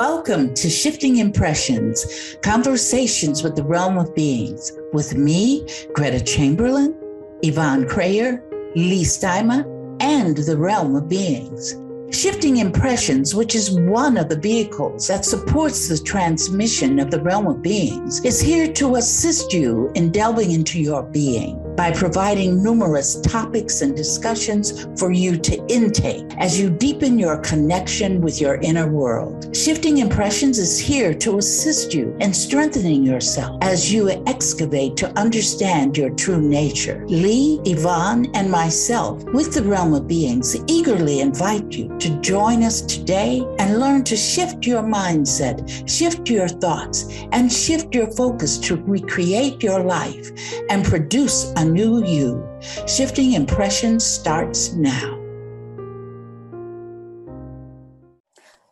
Welcome to Shifting Impressions, Conversations with the Realm of Beings, with me, Gretta Chamberlain, Yvonne Kraeher, Leigh Stima, and the Realm of Beings. Shifting Impressions, which is one of the vehicles that supports the transmission of the Realm of Beings, is here to assist you in delving into your being by providing numerous topics and discussions for you to intake as you deepen your connection with your inner world. Shifting Impressions is here to assist you in strengthening yourself as you excavate to understand your true nature. Leigh, Yvonne, and myself, with the Realm of Beings, eagerly invite you to join us today and learn to shift your mindset, shift your thoughts, and shift your focus to recreate your life and produce a new you. Shifting Impressions starts now.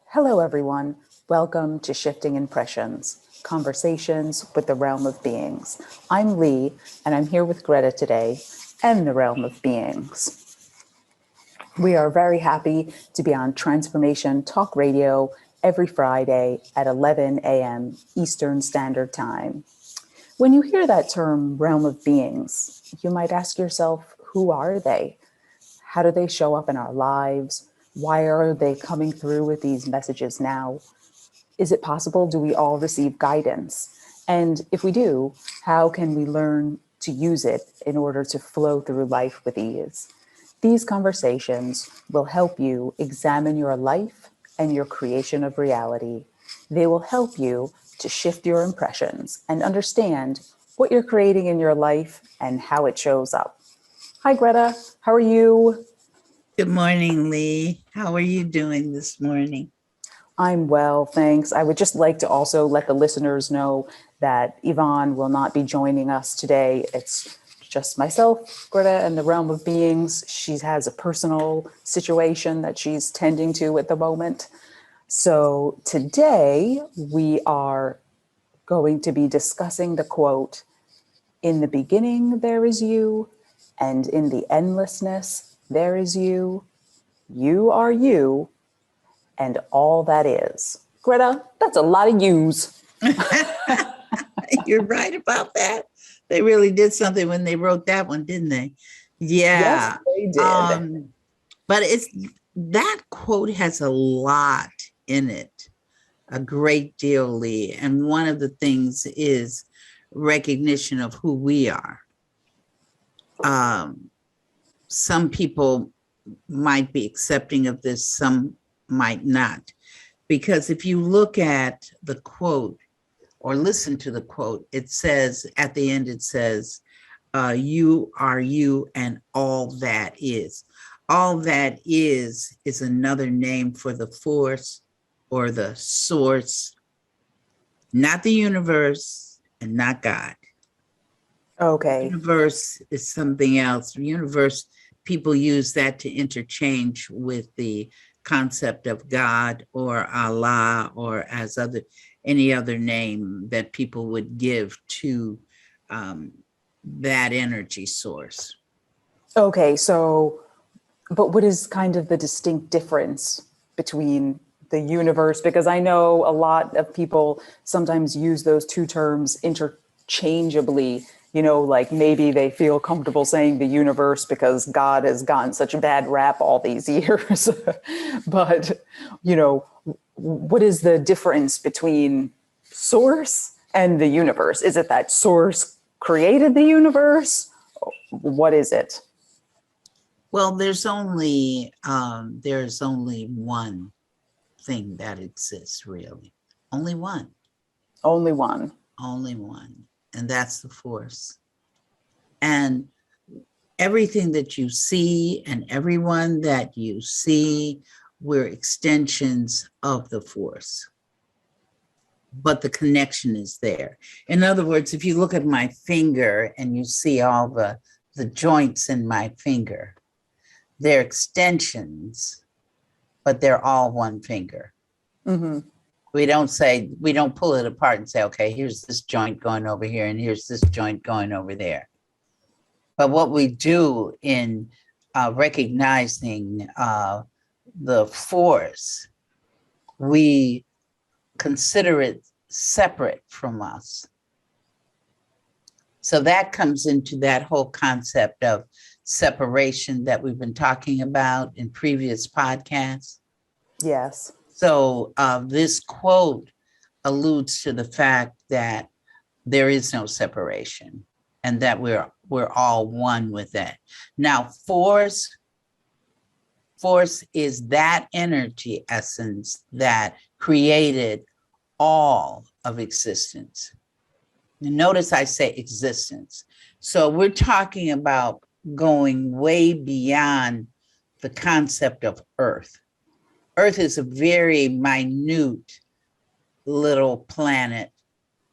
Hello, everyone. Welcome to Shifting Impressions, Conversations with the Realm of Beings. I'm Leigh, and I'm here with Gretta today and the Realm of Beings. We are very happy to be on Transformation Talk Radio every Friday at 11 a.m. Eastern Standard Time. When you hear that term, Realm of Beings, you might ask yourself, who are they? How do they show up in our lives? Why are they coming through with these messages now? Is it possible? Do we all receive guidance? And if we do, how can we learn to use it in order to flow through life with ease? These conversations will help you examine your life and your creation of reality. They will help you to shift your impressions and understand what you're creating in your life and how it shows up. Hi, Gretta. How are you? Good morning, Leigh. How are you doing this morning? I'm well, thanks. I would just like to also let the listeners know that Yvonne will not be joining us today. It's just myself, Gretta, and the Realm of Beings. She has a personal situation that she's tending to at the moment. So today we are going to be discussing the quote, "In the beginning there is you, and in the endlessness there is you. You are you, and all that is." Gretta, that's a lot of yous. You're right about that. They really did something when they wrote that one, didn't they? Yeah. Yes, they did. But that quote has a lot in it, a great deal, Leigh. And one of the things is recognition of who we are. Some people might be accepting of this, some might not. Because if you look at the quote or listen to the quote, it says, at the end, it says, you are you and all that is. All that is another name for the force or the source, not the universe and not God. Okay. Universe is something else. Universe, people use that to interchange with the concept of God or Allah or as any other name that people would give to that energy source. Okay, so, but what is kind of the distinct difference between the universe? Because I know a lot of people sometimes use those two terms interchangeably. You know, like maybe they feel comfortable saying the universe because God has gotten such a bad rap all these years. But, you know, what is the difference between source and the universe? Is it that source created the universe? What is it? Well, there's only one thing that exists, really. Only one. Only one. Only one. And that's the force. And everything that you see and everyone that you see, we're extensions of the force. But the connection is there. In other words, if you look at my finger and you see all the joints in my finger, they're extensions, but they're all one finger. Mm-hmm. We don't pull it apart and say, okay, here's this joint going over here and here's this joint going over there. But what we do in recognizing the force, we consider it separate from us. So that comes into that whole concept of separation that we've been talking about in previous podcasts. Yes. So this quote alludes to the fact that there is no separation and that we're all one with that. Now, force is that energy essence that created all of existence. And notice I say existence. So we're talking about going way beyond the concept of Earth. Earth is a very minute little planet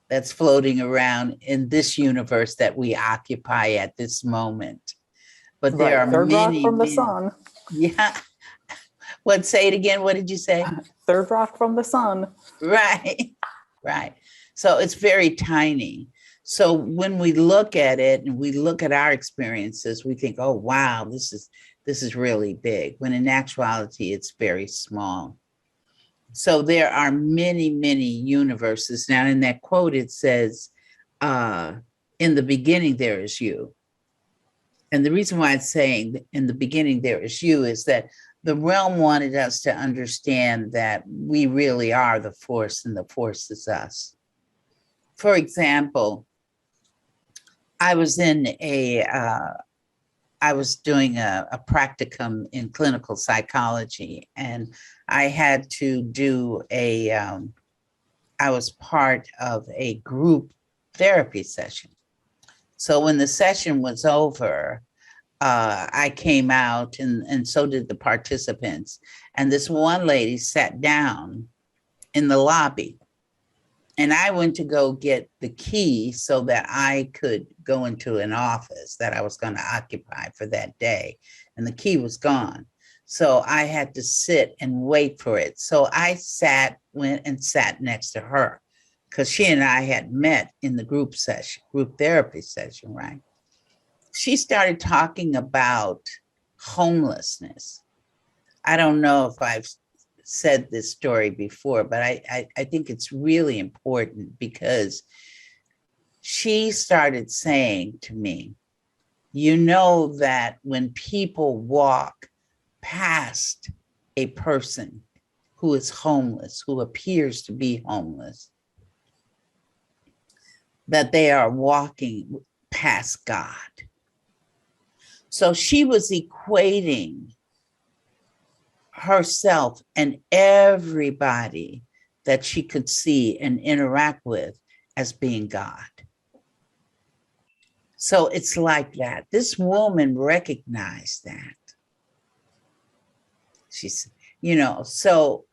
that's floating around in this universe that we occupy at this moment. But there are third many, rock from the many, sun. Yeah. What, say it again? What did you say? Third rock from the sun. Right. Right. So it's very tiny. So when we look at it and we look at our experiences, we think, oh, wow, this is really big. When in actuality, it's very small. So there are many, many universes. Now in that quote, it says, in the beginning, there is you. And the reason why it's saying in the beginning, there is you is that the realm wanted us to understand that we really are the force and the force is us. For example, I was doing a practicum in clinical psychology, and I had to do I was part of a group therapy session. So when the session was over, I came out and so did the participants. And this one lady sat down in the lobby. And I went to go get the key so that I could go into an office that I was going to occupy for that day. And the key was gone. So I had to sit and wait for it. So I went and sat next to her because she and I had met in the group therapy session, right? She started talking about homelessness. I don't know if I've said this story before, but I think it's really important because she started saying to me, you know that when people walk past a person who is homeless, who appears to be homeless, that they are walking past God. So she was equating herself and everybody that she could see and interact with as being God. So it's like that. This woman recognized that. She's, so,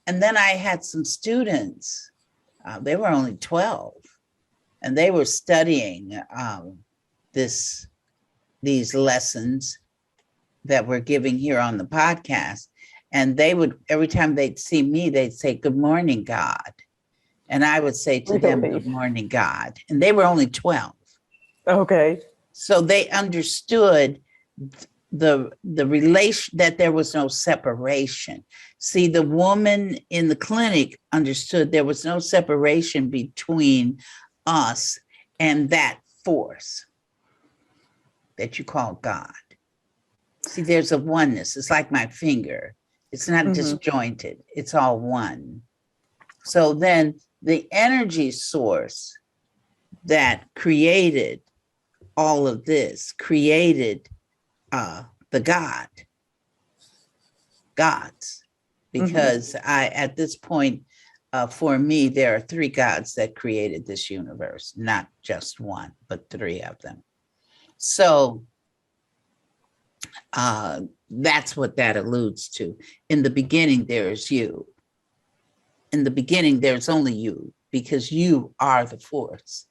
and then I had some students, they were only 12, and they were studying these lessons that we're giving here on the podcast. And they would, every time they'd see me, they'd say, good morning, God. And I would say to them, good morning, God. And they were only 12. Okay. So they understood the relation, that there was no separation. See, the woman in the clinic understood there was no separation between us and that force that you call God. See, there's a oneness. It's like my finger. It's not disjointed. It's all one. So then the energy source that created all of this created the gods, because at this point, for me, there are 3 gods that created this universe, not just one, but 3 of them. So that's what that alludes to. In the beginning, there is you. In the beginning, there's only you, because you are the force.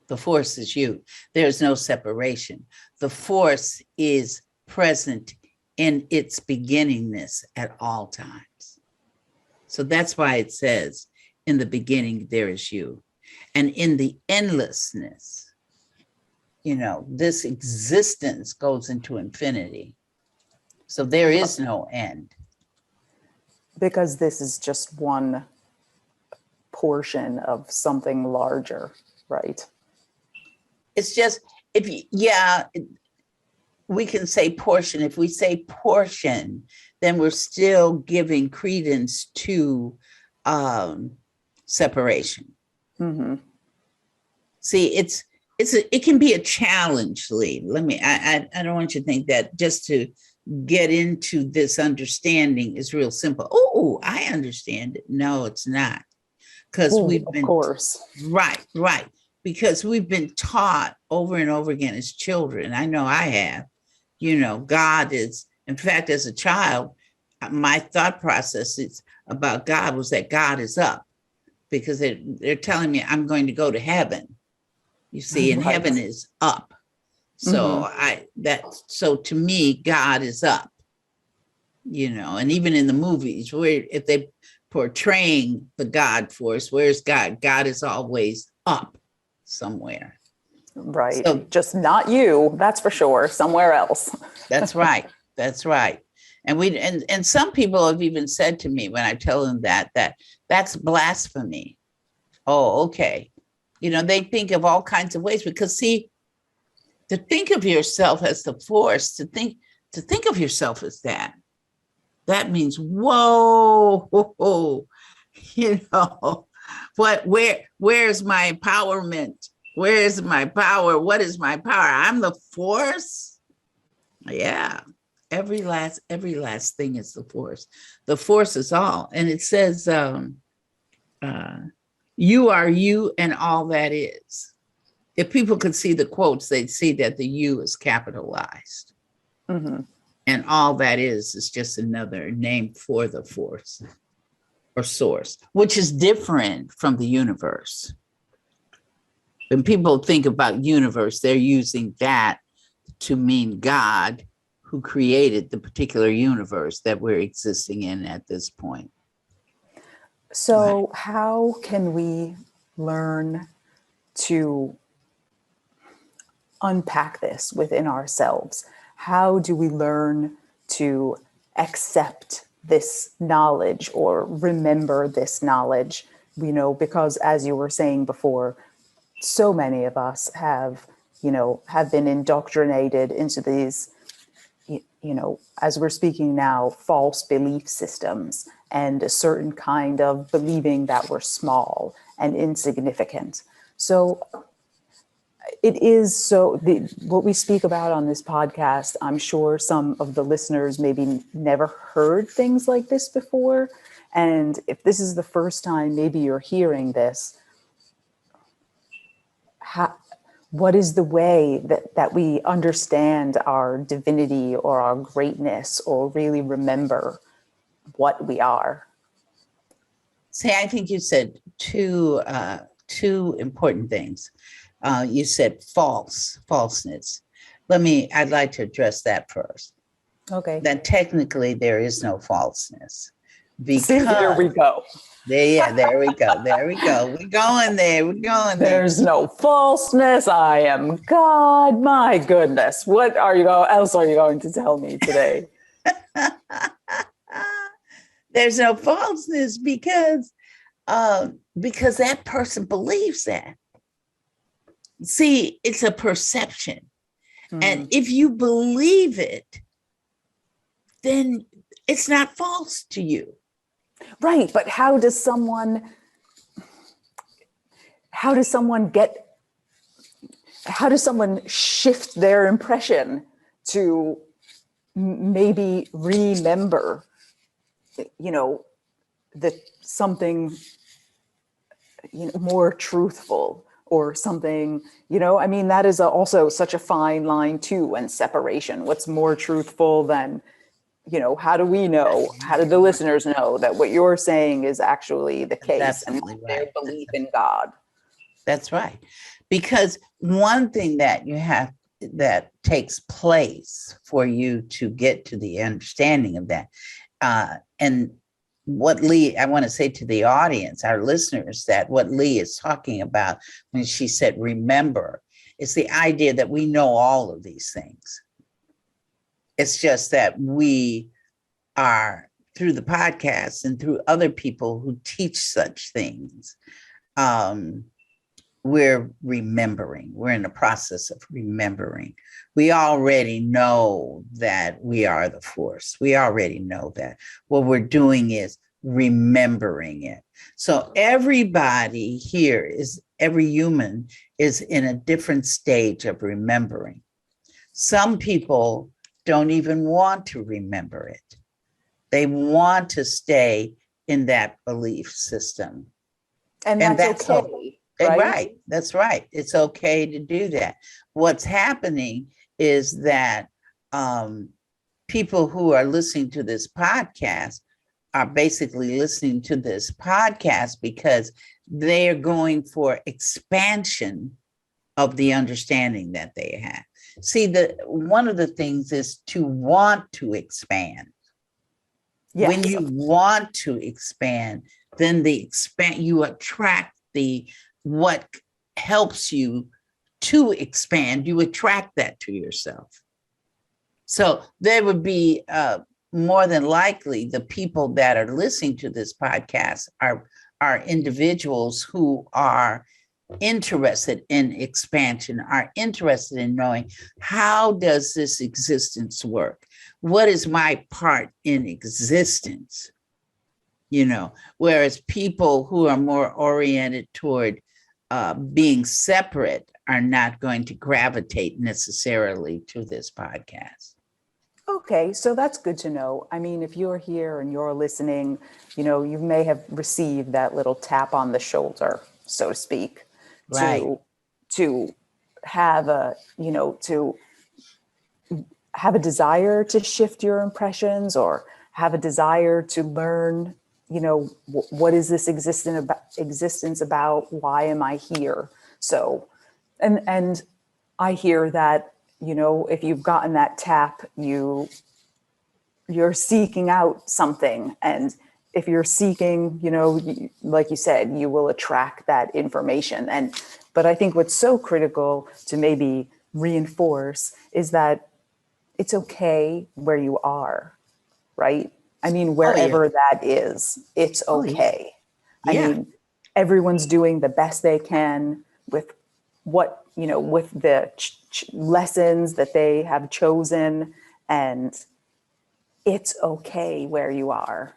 The force is you. There's no separation. The force is present in its beginningness at all times. So that's why it says, in the beginning, there is you. And in the endlessness, this existence goes into infinity. So there is no end. Because this is just one portion of something larger, right? It's just, we can say portion. If we say portion, then we're still giving credence to separation. Mm-hmm. See, it can be a challenge, Leigh. I don't want you to think that just to get into this understanding is real simple. Oh, I understand it. No, it's not. Because of course. Right. Because we've been taught over and over again as children. I know I have, God is, in fact, as a child, my thought process about God was that God is up, because they're telling me I'm going to go to heaven. You see, and heaven is up. So so to me, God is up, and even in the movies where if they portraying the God force, where's God? God is always up somewhere. Right. So, just not you, that's for sure. Somewhere else. That's right. That's right. And some people have even said to me when I tell them that's blasphemy. Oh, okay. They think of all kinds of ways, because see, to think of yourself as the force, to think of yourself as that means, whoa, where's my empowerment? Where's my power? What is my power? I'm the force. Yeah. Every last thing is the force. The force is all. And it says, you are you and all that is. If people could see the quotes, they'd see that the you is capitalized. Mm-hmm. And all that is just another name for the force or source, which is different from the universe. When people think about universe, they're using that to mean God, who created the particular universe that we're existing in at this point. So how can we learn to unpack this within ourselves? How do we learn to accept this knowledge or remember this knowledge? Because as you were saying before, so many of us have been indoctrinated into these, as we're speaking now, false belief systems and a certain kind of believing that we're small and insignificant. So it is what we speak about on this podcast, I'm sure some of the listeners maybe never heard things like this before. And if this is the first time maybe you're hearing this, what is the way that we understand our divinity or our greatness, or really remember what we are? See, I think you said two important things. You said falseness. I'd like to address that first. Okay. That technically there is no falseness. Because see, here we go. There we go. We're going there. There's no falseness. I am God. My goodness. What else are you going to tell me today? There's no falseness because that person believes that. See, it's a perception. And if you believe it, then it's not false to you. Right. But how does someone shift their impression to maybe remember, something, more truthful, or something, that is also such a fine line too, and separation. What's more truthful than, how do we know? How do the listeners know that what you're saying is actually the case and their belief in God? That's right. Because one thing that takes place for you to get to the understanding of that, and what Leigh, I want to say to the audience, our listeners, that what Leigh is talking about when she said remember, is the idea that we know all of these things. It's just that we are through the podcast and through other people who teach such things, we're remembering. We're in the process of remembering. We already know that we are the force. We already know that. What we're doing is remembering it. So everybody here every human is in a different stage of remembering. Some people don't even want to remember it. They want to stay in that belief system. And that's okay. Right. That's right. It's okay to do that. What's happening is that people who are listening to this podcast are basically listening to this podcast because they are going for expansion of the understanding that they have. See, one of the things is to want to expand. Yes. When you want to expand, then you attract what helps you to expand. You attract that to yourself. So there would be more than likely the people that are listening to this podcast are individuals who are interested in expansion, are interested in knowing, how does this existence work? What is my part in existence? Whereas people who are more oriented toward being separate are not going to gravitate necessarily to this podcast. Okay, so that's good to know. I mean, if you're here and you're listening, you may have received that little tap on the shoulder, so to speak, right, to have to have a desire to shift your impressions, or have a desire to learn, what is this existence about? Why am I here? So, and I hear that, if you've gotten that tap, you're seeking out something. And if you're seeking, like you said, you will attract that information. But I think what's so critical to maybe reinforce is that it's okay where you are, right? I mean, wherever that is, it's okay. Yeah. I mean, everyone's doing the best they can with what, with the lessons that they have chosen, and it's okay where you are,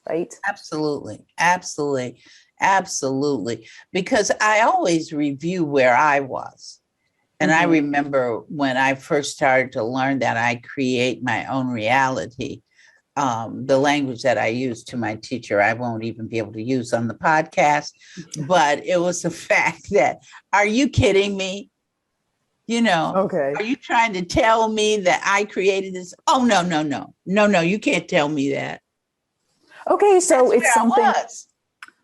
right? Absolutely. Absolutely. Absolutely. Because I always review where I was. And I remember when I first started to learn that I create my own reality, the language that I used to my teacher, I won't even be able to use on the podcast, but it was the fact that, are you kidding me? Okay. Are you trying to tell me that I created this? Oh, no, you can't tell me that. Okay, so it's something.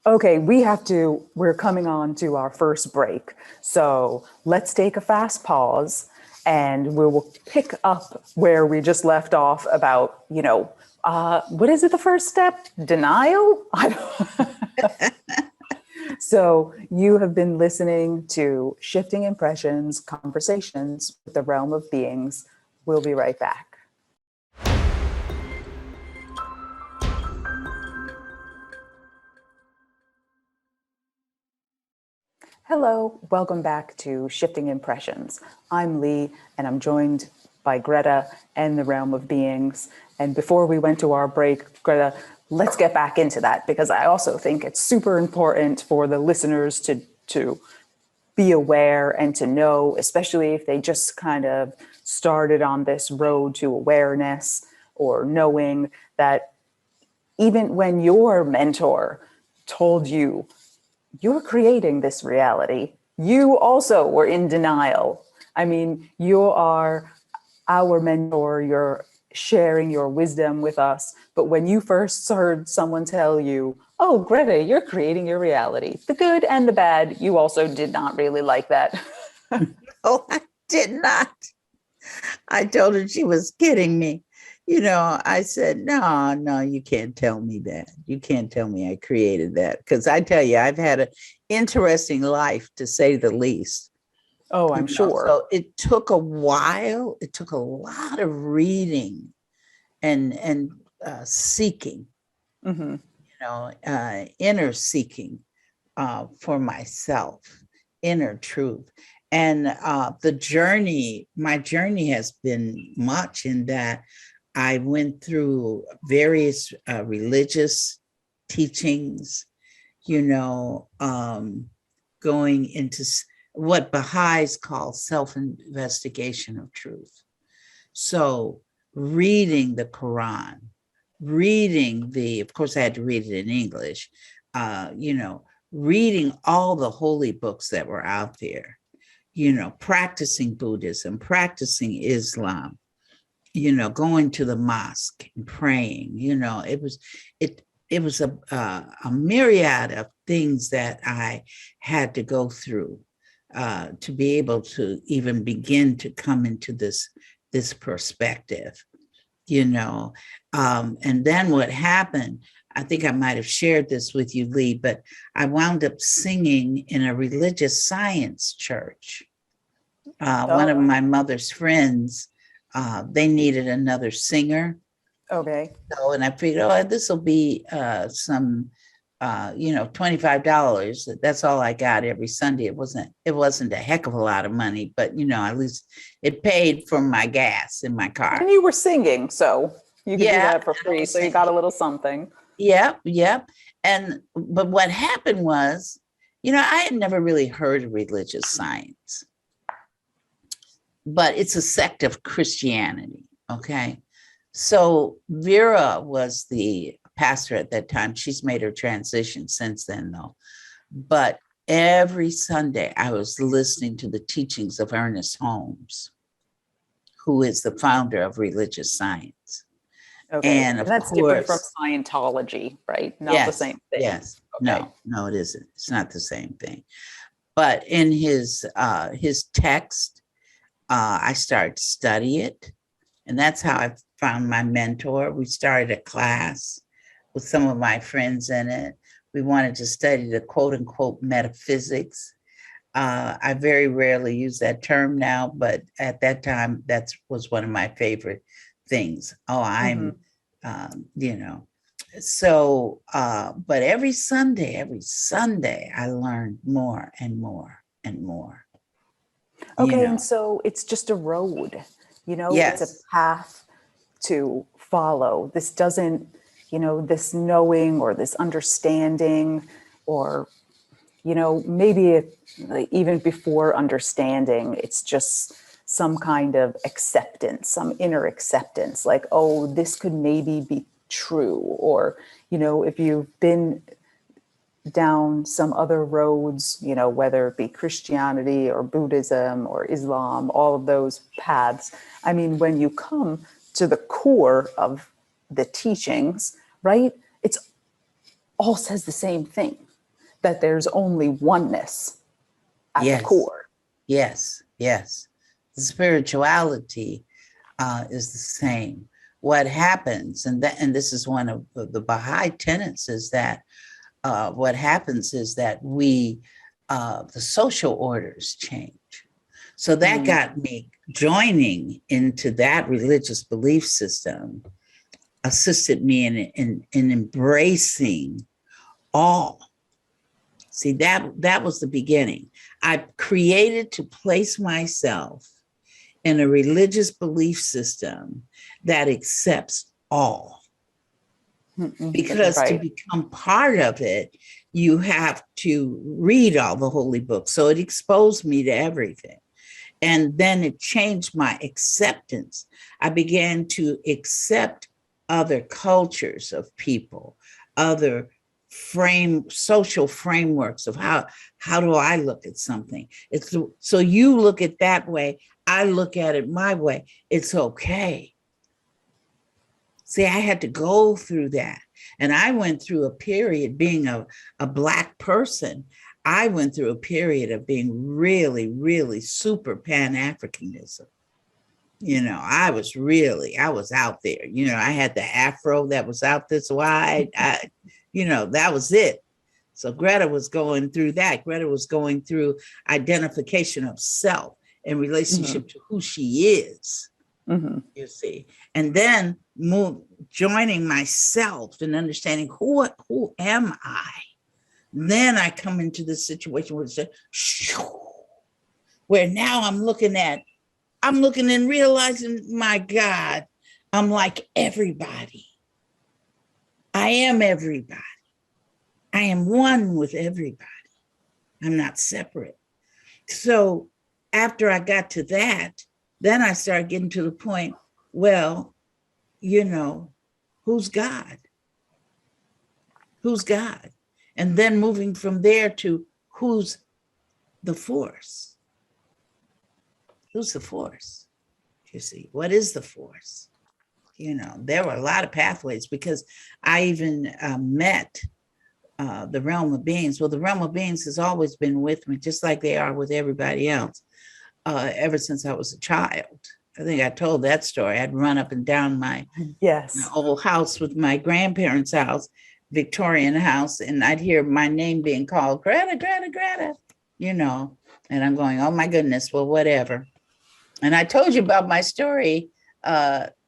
Okay, we're coming on to our first break. So let's take a fast pause, and we will pick up where we just left off about, what is it, the first step? Denial? So you have been listening to Shifting Impressions, Conversations with the Realm of Beings. We'll be right back. Hello, welcome back to Shifting Impressions. I'm Leigh, and I'm joined by Gretta and the Realm of Beings. And before we went to our break, Gretta, let's get back into that, because I also think it's super important for the listeners to be aware and to know, especially if they just kind of started on this road to awareness, or knowing that even when your mentor told you, you're creating this reality, you also were in denial. I mean, you are our mentor, you're sharing your wisdom with us. But when you first heard someone tell you, oh, Greta, you're creating your reality, the good and the bad, you also did not really like that. Oh, I did not. I told her she was kidding me. I said, no, you can't tell me that. You can't tell me I created that. Because I tell you, I've had an interesting life, to say the least. Oh, I'm sure. So it took a while. It took a lot of reading and seeking, Mm-hmm. inner seeking for myself, inner truth. And my journey has been much in that I went through various religious teachings, going into what Baha'is call self-investigation of truth. So reading the Quran, of course I had to read it in English, reading all the holy books that were out there, practicing Buddhism, practicing Islam, going to the mosque and praying, it was a myriad of things that I had to go through to be able to even begin to come into this perspective, and then what happened, I think I might have shared this with you, Leigh, but I wound up singing in a religious science church. One of my mother's friends, they needed another singer. Okay. So, and I figured, this will be some, $25. That's all I got every Sunday. It wasn't a heck of a lot of money, but at least it paid for my gas in my car. And you were singing, so you could do that for free. So you got a little something. Yep. But what happened was, I had never really heard of religious science, but it's a sect of Christianity. Okay. So Vera was the pastor at that time. She's made her transition since then, though. But every Sunday I was listening to the teachings of Ernest Holmes, who is the founder of religious science. Okay. And that's different from Scientology, right? Not the same thing. Yes. Okay. No, it isn't. It's not the same thing. But in his text, I started to study it. And that's how I found my mentor. We started a class with some of my friends in it. We wanted to study the quote unquote metaphysics. I very rarely use that term now, but at that time, that was one of my favorite things. So, but every Sunday, I learned more and more and more. Okay. And so it's just a road, Yes. It's a path to follow. This doesn't, this knowing or this understanding or, maybe even before understanding, it's just some kind of acceptance, some inner acceptance, like, oh, this could maybe be true. Or, if you've been down some other roads, whether it be Christianity or Buddhism or Islam, all of those paths. I mean, when you come to the core of the teachings, right, it's all says the same thing, that there's only oneness at the core. Yes. The spirituality is the same. What happens, and this is one of the Baha'i tenets, is that what happens is that the social orders change. So that got me joining into that religious belief system, assisted me in embracing all. See, that was the beginning. I created to place myself in a religious belief system that accepts all. Because to become part of it, you have to read all the holy books. So it exposed me to everything. And then it changed my acceptance. I began to accept other cultures of people, other social frameworks of how do I look at something. So you look at that way, I look at it my way. It's okay. See, I had to go through that. And I went through a period, being a Black person, I went through a period of being really, really super Pan-Africanism. I was out there. I had the afro that was out this wide. That was it. So Greta was going through that. Greta was going through identification of self in relationship to who she is. you see, and then joining myself and understanding who am I. Then I come into this situation where now I'm looking and realizing, my God, I'm like everybody. I am everybody. I am one with everybody. I'm not separate. So after I got to that, then I started getting to the point, well, who's God? Who's God? And then moving from there to who's the force? Who's the force? You see, what is the force? There were a lot of pathways, because I even met the realm of beings. Well, the realm of beings has always been with me, just like they are with everybody else, ever since I was a child. I think I told that story. I'd run up and down my old house with my grandparents' house, Victorian house, and I'd hear my name being called, Gretta, Gretta, Gretta, and I'm going, oh my goodness, well, whatever. And I told you about my story,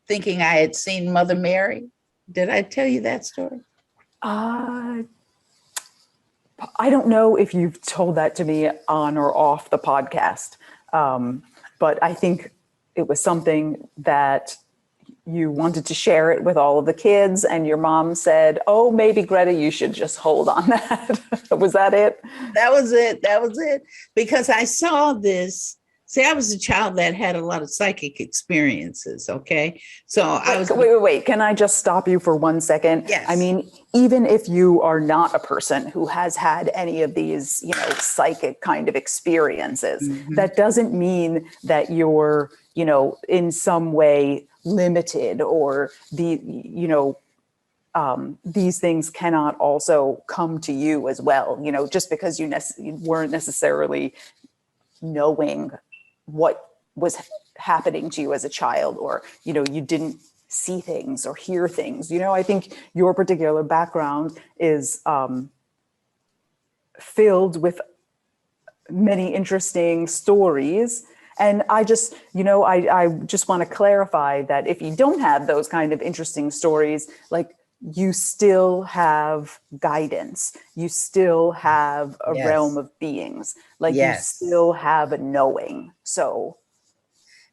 thinking I had seen Mother Mary. Did I tell you that story? I don't know if you've told that to me on or off the podcast, but I think it was something that you wanted to share it with all of the kids, and your mom said, oh, maybe Gretta, you should just hold on that. Was that it? That was it. Because I saw this. See, I was a child that had a lot of psychic experiences, okay? So I was... Wait. Can I just stop you for 1 second? Yes. I mean, even if you are not a person who has had any of these, psychic kind of experiences, that doesn't mean that you're, in some way limited, or these things cannot also come to you as well, just because you weren't necessarily knowing what was happening to you as a child, or, you didn't see things or hear things. I think your particular background is filled with many interesting stories. And I just, I just want to clarify that if you don't have those kind of interesting stories, like, you still have guidance. You still have a realm of beings. Like, you still have a knowing. So.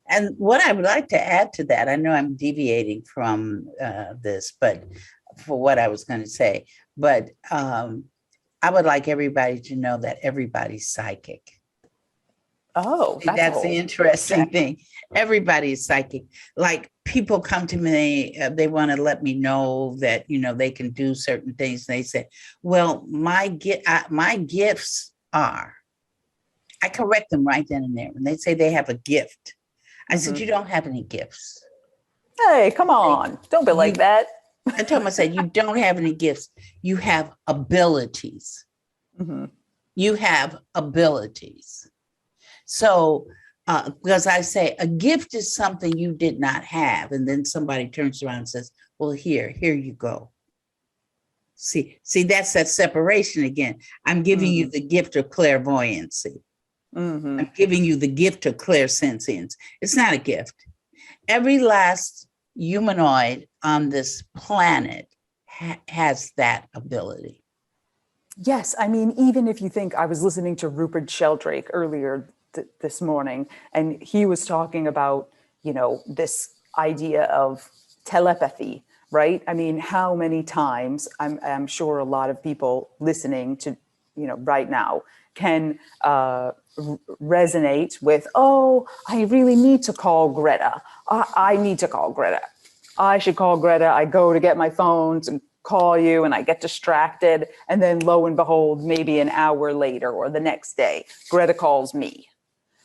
And what I would like to add to that, I know I'm deviating from this, but for what I was going to say, but I would like everybody to know that everybody's psychic. Oh, that's the interesting thing. Everybody's psychic. Like, people come to me, they want to let me know that, they can do certain things. And they say, well, my gifts are, I correct them right then and there. When they say they have a gift, I said, you don't have any gifts. Hey, come on. Don't be like that. I told them, I said, you don't have any gifts. You have abilities. You have abilities. So, because I say a gift is something you did not have. And then somebody turns around and says, well, here you go. See, that's that separation again. I'm giving you the gift of clairvoyancy. I'm giving you the gift of clairsentience. It's not a gift. Every last humanoid on this planet has that ability. Yes. I mean, even if you think, I was listening to Rupert Sheldrake earlier this morning, and he was talking about, this idea of telepathy, right? I mean, how many times, I'm sure a lot of people listening to, right now can resonate with, oh, I really need to call Gretta. I need to call Gretta. I should call Gretta. I go to get my phone to call you, and I get distracted. And then lo and behold, maybe an hour later or the next day, Gretta calls me.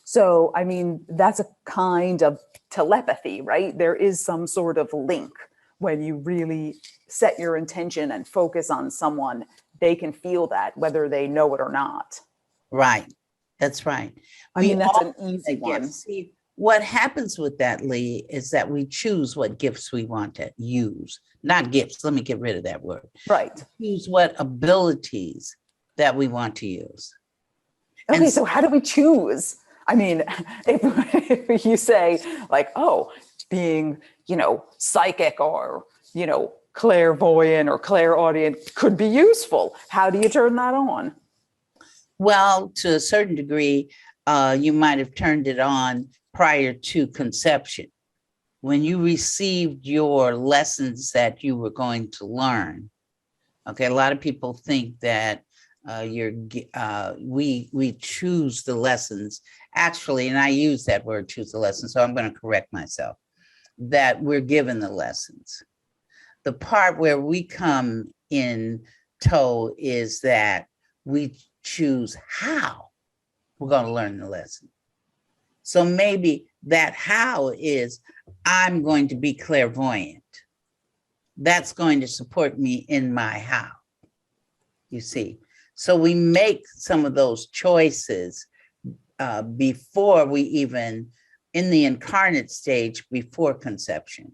So, I mean, that's a kind of telepathy, right? There is some sort of link. When you really set your intention and focus on someone, they can feel that, whether they know it or not. Right. That's right. I mean, that's an easy one. See, what happens with that, Leigh, is that we choose what gifts we want to use. Not gifts. Let me get rid of that word. Right. Choose what abilities that we want to use. Okay, so how do we choose? I mean, if you say, like, oh, being, psychic or, clairvoyant or clairaudient could be useful. How do you turn that on? Well, to a certain degree, you might have turned it on prior to conception. When you received your lessons that you were going to learn. Okay, a lot of people think that we choose the lessons. Actually, and I use that word, choose the lessons, so I'm going to correct myself, that we're given the lessons. The part where we come in tow is that we choose how we're going to learn the lesson. So maybe that how is, I'm going to be clairvoyant. That's going to support me in my how, you see. So we make some of those choices before we even, in the incarnate stage, before conception.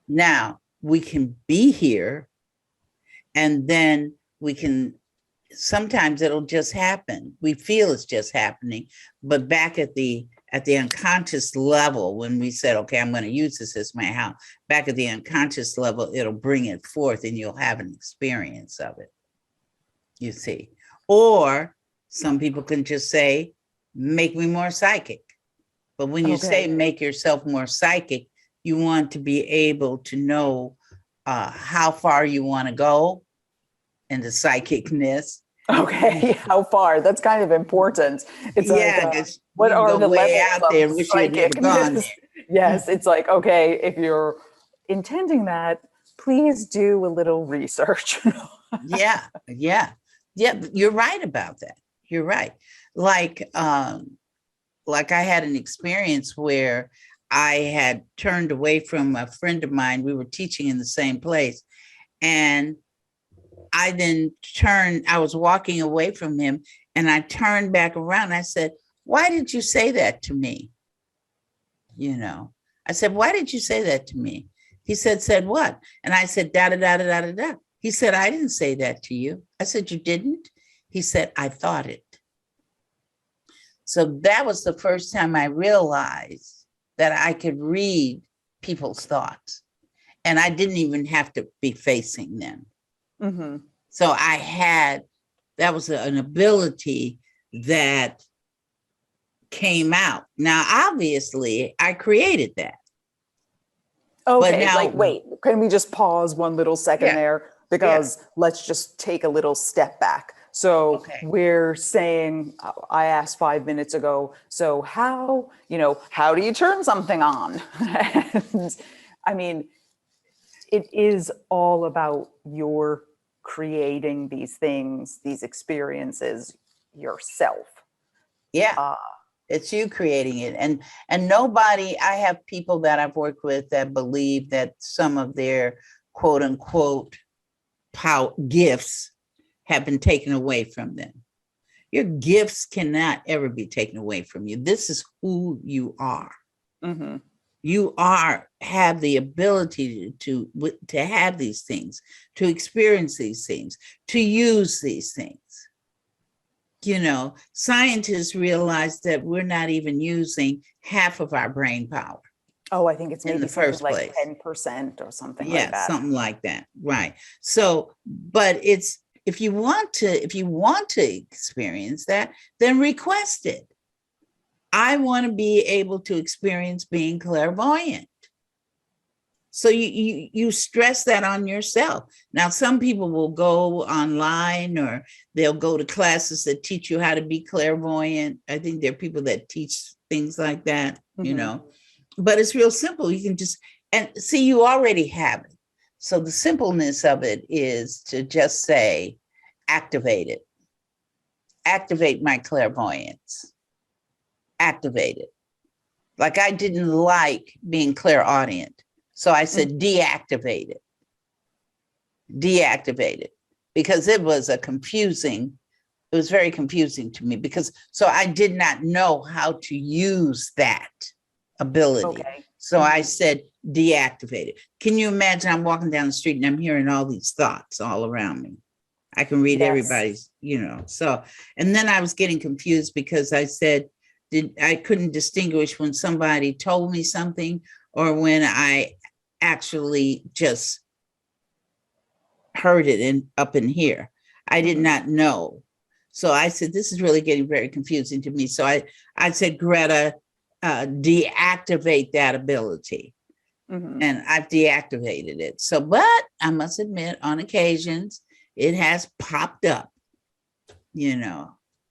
Now, we can be here, and then we can, sometimes it'll just happen. We feel it's just happening, but back at the unconscious level, when we said, okay, I'm going to use this as my how, back at the unconscious level, it'll bring it forth and you'll have an experience of it, you see. Or some people can just say, make me more psychic. But when you say make yourself more psychic, you want to be able to know how far you want to go in the psychicness. Okay, how far? That's kind of important. It's like, what are the levels out there, which you've never gone there. Yes, it's like, okay, if you're intending that, please do a little research. Yeah. You're right about that. You're right. Like I had an experience where I had turned away from a friend of mine. We were teaching in the same place, and I then I was walking away from him, and I turned back around. I said, why did you say that to me? I said, why did you say that to me? He said what? And I said, da, da, da, da, da, da. He said, I didn't say that to you. I said, you didn't? He said, I thought it. So that was the first time I realized that I could read people's thoughts, and I didn't even have to be facing them. Mm-hmm. So that was an ability that came out. Now, obviously, I created that. Okay, now, wait, can we just pause one little second there? Because let's just take a little step back. So we're saying, I asked 5 minutes ago, so how do you turn something on? And I mean, it is all about your creating these things, these experiences yourself. Yeah. It's you creating it. And nobody, I have people that I've worked with that believe that some of their quote unquote gifts have been taken away from them. Your gifts cannot ever be taken away from you. This is who you are. Mm-hmm. You have the ability to have these things, to experience these things, to use these things. Scientists realize that we're not even using half of our brain power. Oh, I think it's maybe something like 10% or something like that. Yeah, something like that. Right. So, but if you want to experience that, then request it. I want to be able to experience being clairvoyant. So you stress that on yourself. Now, some people will go online, or they'll go to classes that teach you how to be clairvoyant. I think there are people that teach things like that, mm-hmm. But it's real simple. You can just, and see, you already have it. So the simpleness of it is to just say, activate it. Activate my clairvoyance. Activate it. Like, I didn't like being clairaudient. So I said, deactivate it. Deactivate it. Because it was very confusing to me, so I did not know how to use that ability. Okay. So I said, deactivate it. Can you imagine I'm walking down the street and I'm hearing all these thoughts all around me? I can read everybody's, so, and then I was getting confused because I said, I couldn't distinguish when somebody told me something or when I actually just heard it up in here. I did not know. So I said, this is really getting very confusing to me. So I said, Greta, deactivate that ability. And I've deactivated it. So, but I must admit, on occasions, it has popped up,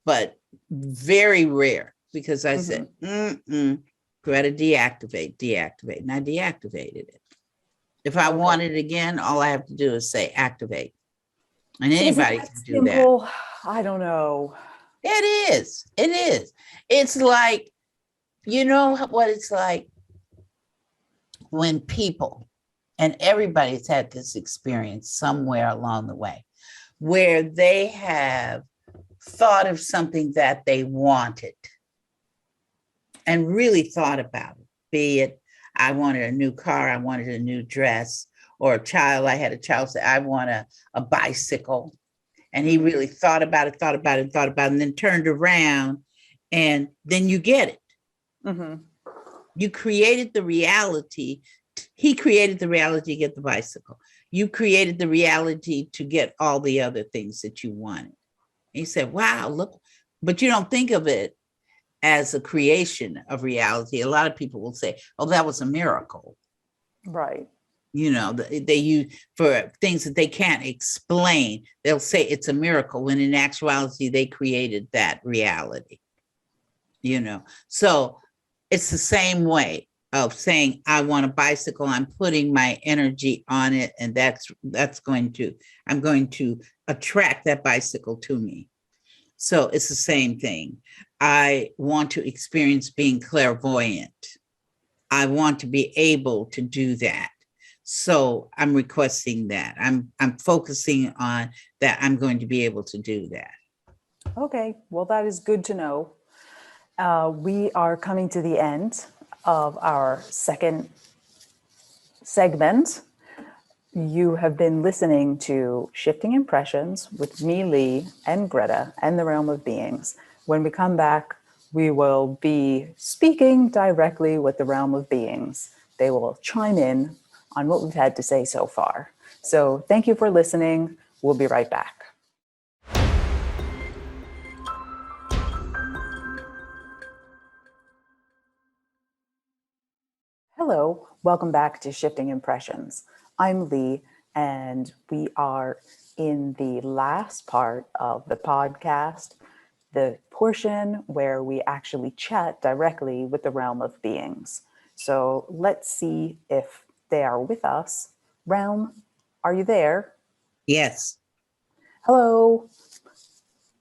but very rare, because I said, Greta, deactivate. And I deactivated it. If I want it again, all I have to do is say activate. And anybody can do that. I don't know. It is. It's like, you know what it's like when people, and everybody's had this experience somewhere along the way, where they have thought of something that they wanted and really thought about it. Be it, I wanted a new car, I wanted a new dress, or I had a child say, I want a bicycle. And he really thought about it, and then turned around, and then you get it. You created the reality. He created the reality to get the bicycle. You created the reality to get all the other things that you wanted. And he said, wow, look, but you don't think of it as a creation of reality. A lot of people will say, oh, that was a miracle. Right. They use for things that they can't explain. They'll say it's a miracle, when in actuality, they created that reality. So it's the same way of saying, I want a bicycle. I'm putting my energy on it. And I'm going to attract that bicycle to me. So it's the same thing. I want to experience being clairvoyant. I want to be able to do that. So I'm requesting that. I'm focusing on that. I'm going to be able to do that. Okay, well, that is good to know. We are coming to the end of our second segment. You have been listening to Shifting Impressions with me, Leigh, and Greta, and the Realm of Beings. When we come back, we will be speaking directly with the Realm of Beings. They will chime in on what we've had to say so far. So thank you for listening. We'll be right back. Hello, welcome back to Shifting Impressions. I'm Leigh, and we are in the last part of the podcast, the portion where we actually chat directly with the Realm of Beings. So let's see if they are with us. Realm, are you there? Yes. Hello.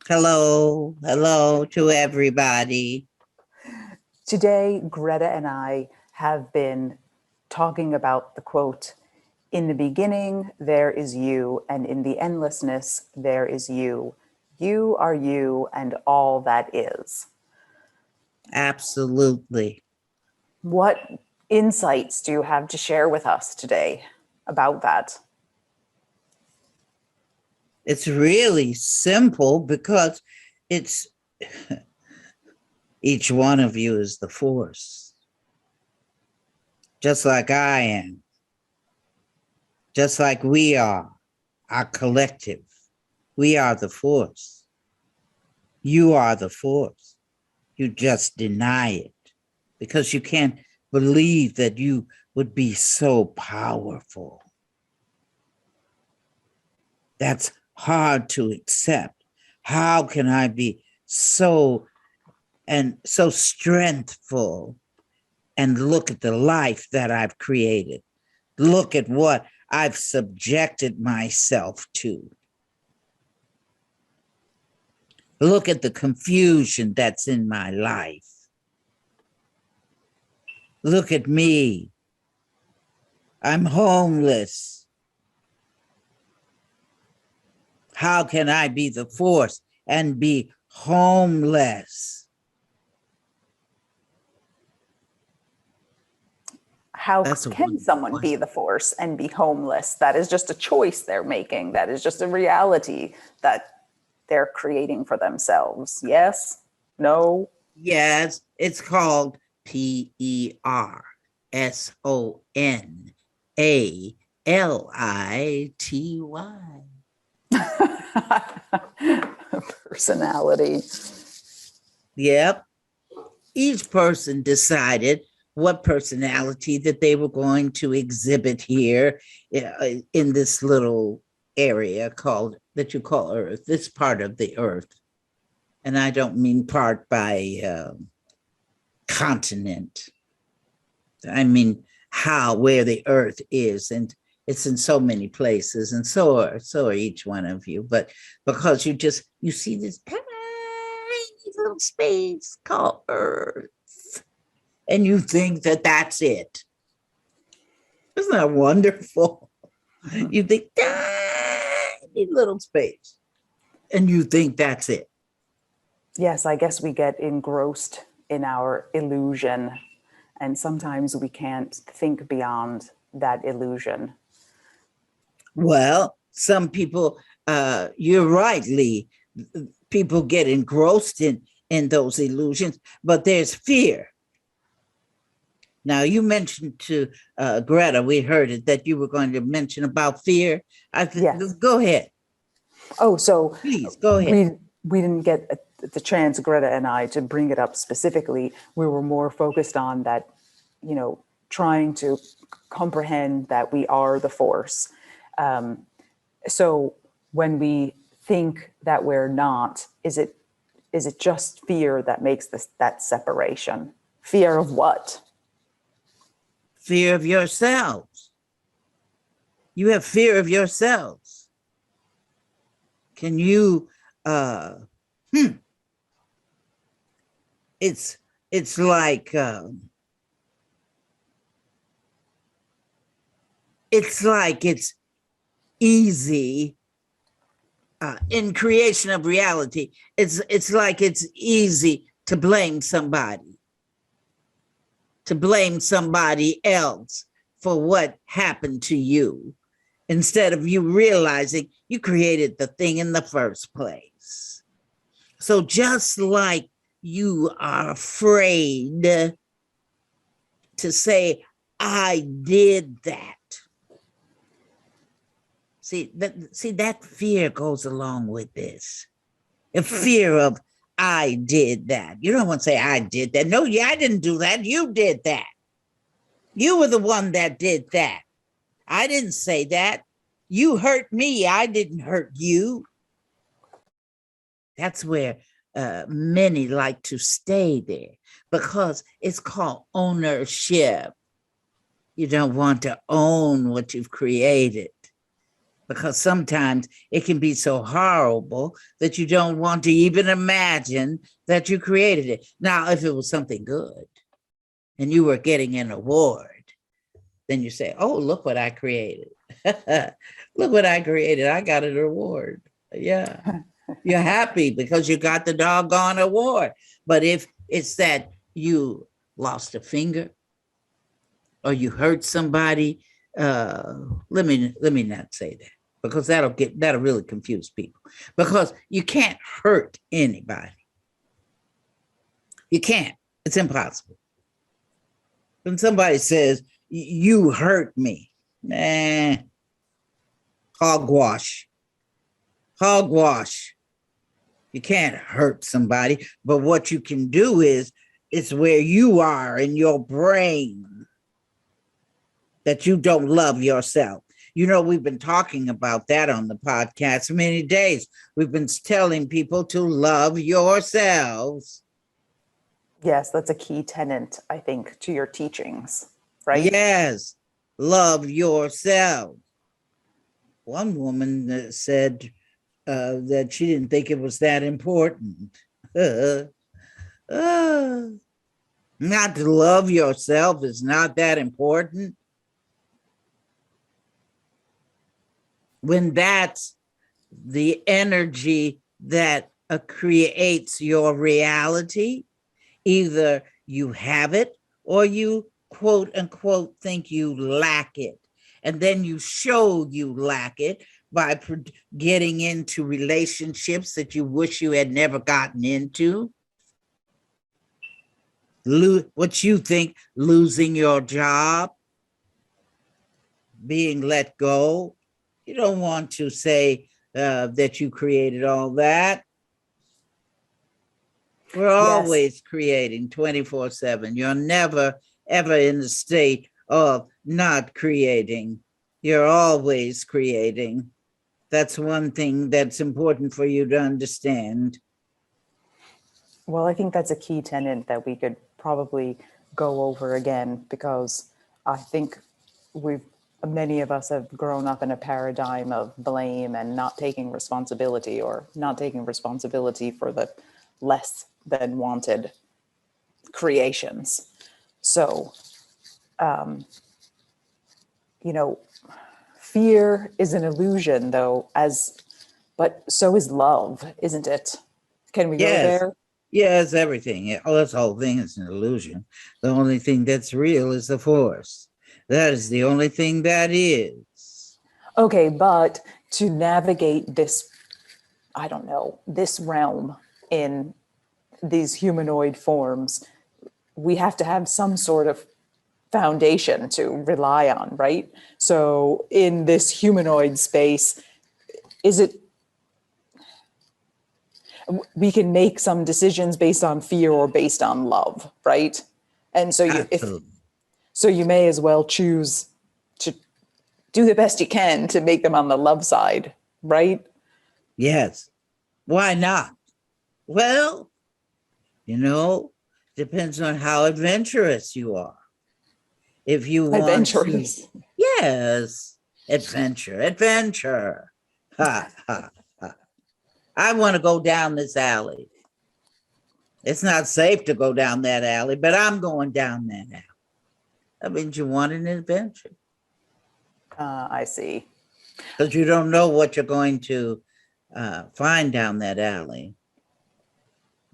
Hello to everybody. Today, Greta and I have been talking about the quote, "In the beginning, there is you, and in the endlessness, there is you. You are you and all that is." Absolutely. What insights do you have to share with us today about that? It's really simple, because it's each one of you is the force, just like I am, just like we are, our collective. We are the force. You are the force. You just deny it because you can't believe that you would be so powerful. That's hard to accept. How can I be so strengthful and look at the life that I've created? Look at what I've subjected myself to. Look at the confusion that's in my life. Look at me. I'm homeless. How can I be the force and be homeless? How can someone be the force and be homeless? That is just a choice they're making. That is just a reality that they're creating for themselves. Yes? No? Yes, it's called PER, Personality. Yep. Each person decided what personality that they were going to exhibit here in this little area that you call Earth, this part of the Earth. And I don't mean part by continent. I mean where the Earth is, and it's in so many places, and so are each one of you. But because you see this tiny little space called Earth, and you think that that's it. Isn't that wonderful? You think tiny little space, and you think that's it. Yes, I guess we get engrossed in our illusion, and sometimes we can't think beyond that illusion. Well, some people, you're right, Leigh. People get engrossed in those illusions, but there's fear. Now, you mentioned to Greta, we heard it, that you were going to mention about fear. Yes. Go ahead. Oh, so please go ahead. We didn't get the chance, Greta and I, to bring it up specifically. We were more focused on that, trying to comprehend that we are the force. So when we think that we're not, is it just fear that makes that separation? Fear of what? Fear of yourselves. You have fear of yourselves. Can you, it's like, it's easy in creation of reality. It's like it's easy to blame somebody else for what happened to you, instead of you realizing you created the thing in the first place. So just like you are afraid to say, I did that. See, that fear goes along with this. A fear of, I did that. You don't want to say, I did that. No, I didn't do that. You did that. You were the one that did that. I didn't say that. You hurt me. I didn't hurt you. That's where many like to stay there, because it's called ownership. You don't want to own what you've created, because sometimes it can be so horrible that you don't want to even imagine that you created it. Now, if it was something good and you were getting an award, then you say, oh, look what I created. Look what I created. I got an award. Yeah. You're happy because you got the doggone award. But if it's that you lost a finger or you hurt somebody, let me not say that, because that'll really confuse people, because you can't hurt anybody. You can't. It's impossible. When somebody says, you hurt me, hogwash. Hogwash. You can't hurt somebody, but what you can do is, it's where you are in your brain that you don't love yourself. We've been talking about that on the podcast for many days. We've been telling people to love yourselves. Yes, that's a key tenet, I think, to your teachings, right? Yes, love yourself. One woman said that she didn't think it was that important. Not to love yourself is not that important. When that's the energy that creates your reality, either you have it or you quote unquote think you lack it. And then you show you lack it by getting into relationships that you wish you had never gotten into. What you think, losing your job, being let go. You don't want to say that you created all that. We're Yes. always creating 24/7. You're never, ever in the state of not creating. You're always creating. That's one thing that's important for you to understand. Well, I think that's a key tenet that we could probably go over again, because I think many of us have grown up in a paradigm of blame and not taking responsibility, or not taking responsibility for the less than wanted creations. So, fear is an illusion, though, but so is love, isn't it? Can we go Yes. there? Yes, everything. Yeah. Oh, this whole thing is an illusion. The only thing that's real is the force. That is the only thing that is. Okay, but to navigate this, I don't know, this realm in these humanoid forms, we have to have some sort of foundation to rely on, right? So in this humanoid space, is it, we can make some decisions based on fear or based on love, right? And so Absolutely. you may as well choose to do the best you can to make them on the love side, right? Yes. Why not? Well, you know, depends on how adventurous you are. If you want to, Adventurous. yes, adventure. Ha, ha, ha. I want to go down this alley. It's not safe to go down that alley, but I'm going down that alley. That means you want an adventure I see. because you don't know what you're going to find down that alley.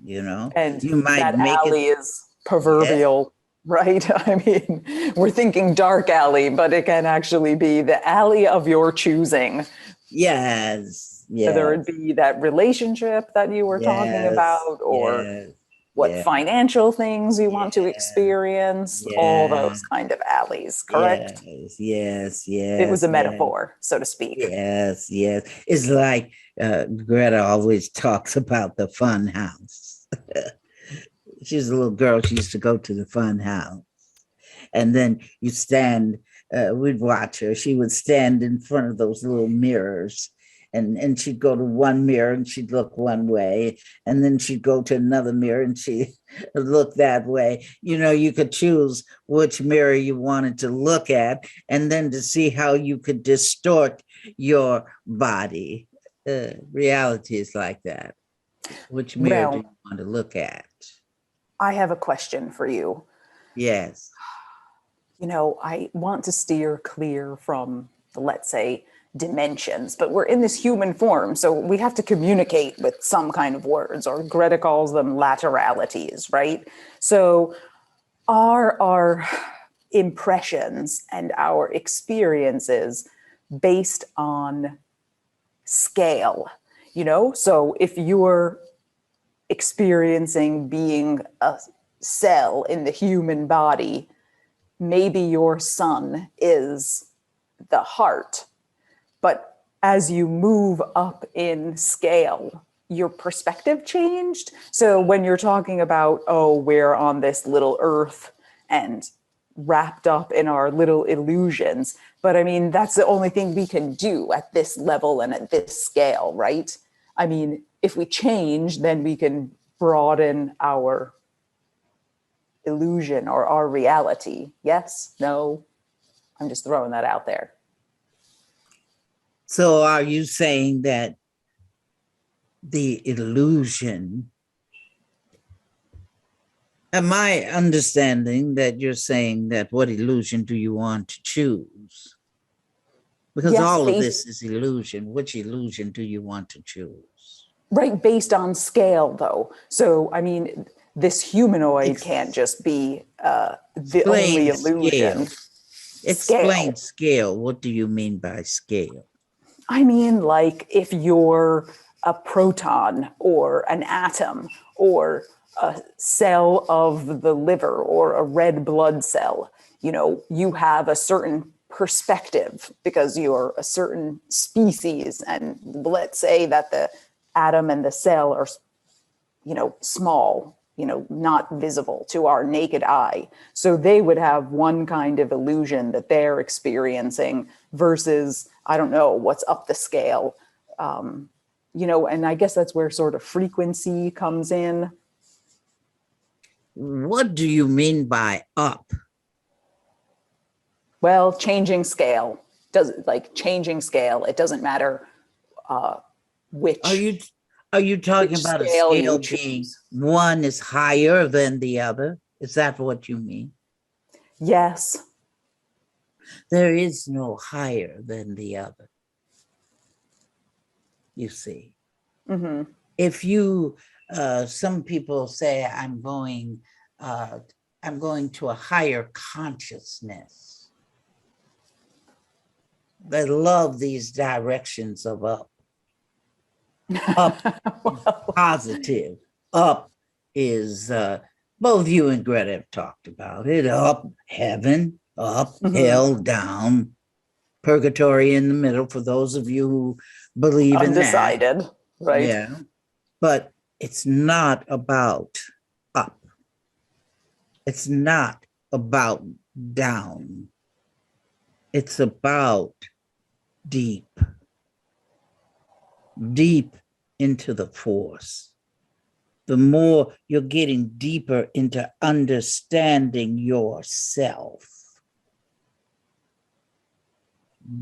You know, And you might that make it. alley is Yeah. proverbial, right? I mean, we're thinking dark alley, but it can actually be the alley of your choosing. Yes. Whether it Yes. be that relationship that you were talking Yes. about, or Yes. what Yes. financial things you want to Yes. experience, all those Yes. kind of alleys, correct? Yes. Yes. It was Yes. a Yes. metaphor, so to speak. Yes. Yes. It's like Greta always talks about the fun house. She was a little girl. She used to go to the fun house. And then you stand, we'd watch her. She would stand in front of those little mirrors. And she'd go to one mirror and she'd look one way. And then she'd go to another mirror and she'd look that way. You know, you could choose which mirror you wanted to look at and then to see how you could distort your body. Reality is like that. Which mirror do Realm, you want to look at? I have a question for you. Yes. I want to steer clear from, let's say, dimensions, but we're in this human form, so we have to communicate with some kind of words, or Greta calls them lateralities, right? So are our impressions and our experiences based on scale? So if you're experiencing being a cell in the human body, maybe your sun is the heart, but as you move up in scale, your perspective changed. So when you're talking about, oh, we're on this little earth and wrapped up in our little illusions, but I mean, that's the only thing we can do at this level and at this scale, right? I mean, if we change, then we can broaden our illusion or our reality. Yes? No? I'm just throwing that out there. So are you saying that the illusion, am I understanding that you're saying that what illusion do you want to choose? Because Yes, all of this is illusion. Which illusion do you want to choose? right, based on scale, though. So, I mean, this humanoid can't just be the only Explain scale. illusion. Explain Scale. scale. What do you mean by scale? I mean, like if you're a proton or an atom or a cell of the liver or a red blood cell. You have a certain perspective because you're a certain species. And let's say that the atom and the cell are, small, not visible to our naked eye. So they would have one kind of illusion that they're experiencing versus, I don't know, what's up the scale. And I guess that's where sort of frequency comes in. What do you mean by up? Well, changing scale. Changing scale. It doesn't matter which. Are you talking about a scale being one is higher than the other? Is that what you mean? Yes. There is no higher than the other. You see. Mm-hmm. If you, some people say, I'm going to a higher consciousness. They love these directions of up. Up is positive. Up is, both you and Greta have talked about it. Up, heaven, up, hell, down, purgatory in the middle for those of you who believe in that. Undecided, right? Yeah. But it's not about up. It's not about down. It's about deep into the force. The more you're getting deeper into understanding yourself.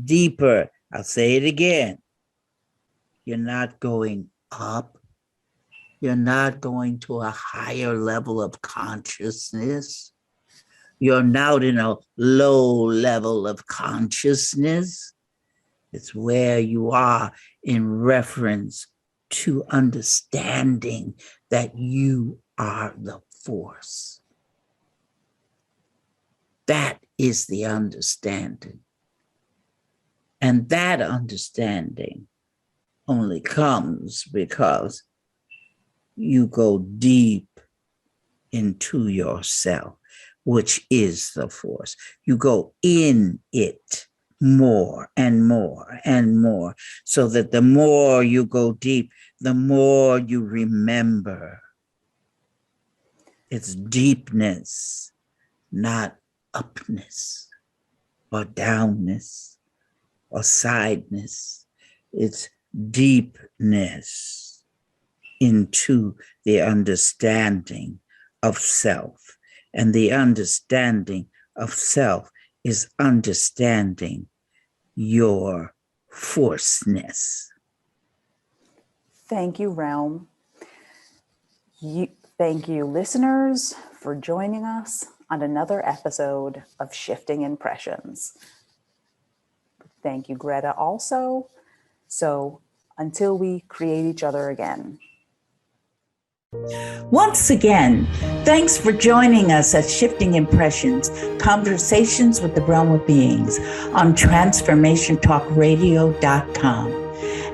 Deeper, I'll say it again. You're not going up. You're not going to a higher level of consciousness. You're not in a low level of consciousness. It's where you are in reference to understanding that you are the force. That is the understanding. And that understanding only comes because you go deep into yourself, which is the force. You go in it more and more and more, so that the more you go deep, the more you remember. It's deepness, not upness or downness or sideness. It's deepness into the understanding of self. And the understanding of self is understanding your forceness. Thank you, Realm. Thank you, listeners, for joining us on another episode of Shifting Impressions. Thank you, Greta, also. So until we create each other again. Once again, thanks for joining us at Shifting Impressions, Conversations with the Realm of Beings on TransformationTalkRadio.com.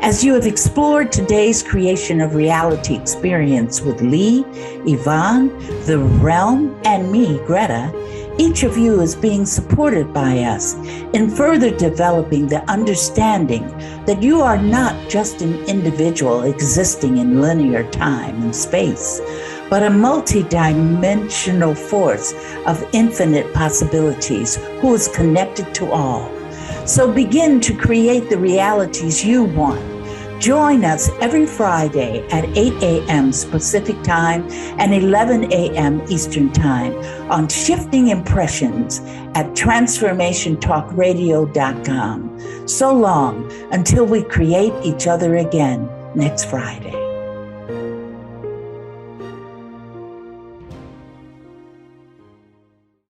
As you have explored today's creation of reality experience with Leigh, Yvonne, The Realm, and me, Greta, each of you is being supported by us in further developing the understanding that you are not just an individual existing in linear time and space, but a multidimensional force of infinite possibilities who is connected to all. So begin to create the realities you want. Join us every Friday at 8 a.m. Pacific Time and 11 a.m. Eastern Time on Shifting Impressions at TransformationTalkRadio.com. So long until we create each other again next Friday.